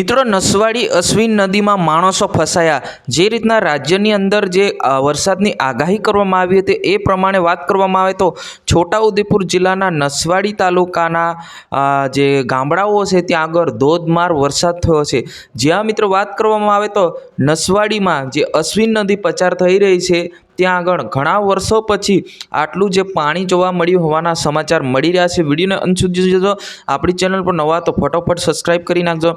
મિત્રો નસવાડી અશ્વિન નદીમાં માણસો ફસાયા। જે રીતના રાજ્યની અંદર જે વરસાદની આગાહી કરવામાં આવી હતી એ પ્રમાણે વાત કરવામાં આવે તો છોટાઉદેપુર જિલ્લાના નસવાડી તાલુકાના જે ગામડાઓ છે ત્યાં આગળ ધોધમાર વરસાદ થયો છે। જ્યાં મિત્રો વાત કરવામાં આવે તો નસવાડીમાં જે અશ્વિન નદી પસાર થઈ રહી છે ત્યાં આગળ ઘણા વર્ષો પછી આટલું જે પાણી જોવા મળ્યું હોવાના સમાચાર મળી રહ્યા છે। વિડીયોને અંત સુધી જોજો। આપણી ચેનલ પર નવા તો ફટોફટ સબસ્ક્રાઈબ કરી નાખજો।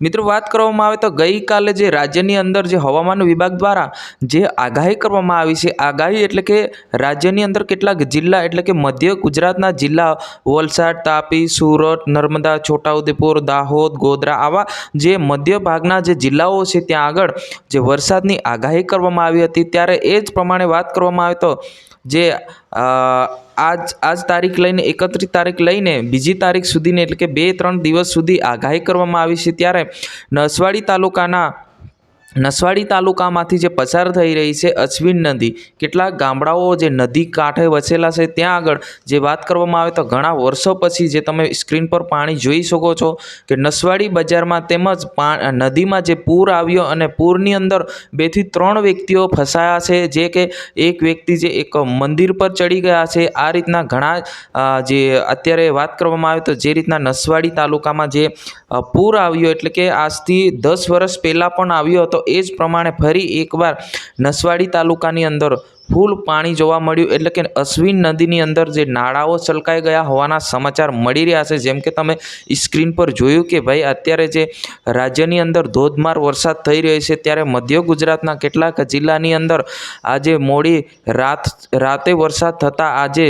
મિત્રો વાત કરવામાં આવે તો ગઈકાલે જે રાજ્યની અંદર જે હવામાન વિભાગ દ્વારા જે આગાહી કરવામાં આવી છે, આગાહી એટલે કે રાજ્યની અંદર કેટલાક જિલ્લા એટલે કે મધ્ય ગુજરાતના જિલ્લા વલસાડ, તાપી, સુરત, નર્મદા, છોટાઉદેપુર, દાહોદ, ગોધરા આવા જે મધ્ય ભાગના જે જિલ્લાઓ છે ત્યાં આગળ જે વરસાદની આગાહી કરવામાં આવી હતી ત્યારે એ જ પ્રમાણે વાત કરવામાં આવે તો જે આજ તારીખ લઈને 31 તારીખ લઈને બીજી તારીખ સુધીની એટલે કે 2-3 દિવસ સુધી આગાહી કરવામાં આવી છે। ત્યારે નસવાડી તાલુકામાંથી જે પસાર થઈ રહી છે અશ્વિન નદી, કેટલાક ગામડાઓ જે નદી કાંઠે વસેલા છે ત્યાં આગળ જે વાત કરવામાં આવે તો ઘણા વર્ષો પછી જે તમે સ્ક્રીન પર પાણી જોઈ શકો છો કે નસવાડી બજારમાં તેમજ નદીમાં જે પૂર આવ્યો અને પૂરની અંદર 2 થી 3 વ્યક્તિઓ ફસાયા છે। જે કે એક વ્યક્તિ જે એક મંદિર પર ચડી ગયા છે। આ રીતના ઘણા જે અત્યારે વાત કરવામાં આવે તો જે રીતના નસવાડી તાલુકામાં જે પૂર આવ્યો એટલે કે આજથી 10 વર્ષ પહેલાં પણ આવ્યો હતો એ જ પ્રમાણે ફરી એકવાર નસવાડી તાલુકાની અંદર ફૂલ પાણી જોવા મળ્યું એટલે કે અશ્વિન નદીની અંદર જે નાળાઓ છલકાઈ ગયા હોવાના સમાચાર મળી રહ્યા છે। જેમ કે તમે સ્ક્રીન પર જોયું કે ભાઈ અત્યારે જે રાજ્યની અંદર ધોધમાર વરસાદ થઈ રહ્યો છે ત્યારે મધ્ય ગુજરાતના કેટલાક જિલ્લાની અંદર આજે મોડી રાતે વરસાદ થતાં આજે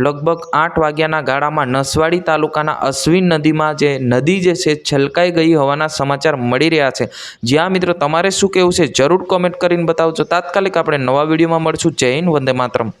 લગભગ 8 વાગ્યાના ગાળામાં નસવાડી તાલુકાના અશ્વિન નદીમાં જે નદી જે છે છલકાઈ ગઈ હોવાના સમાચાર મળી રહ્યા છે। જ્યાં મિત્રો તમારે શું કહેવું છે જરૂર કોમેન્ટ કરીને બતાવજો। તાત્કાલિક આપણે નવા વિડીયોમાં મળશું। જય હિન્દ, વંદે માતરમ।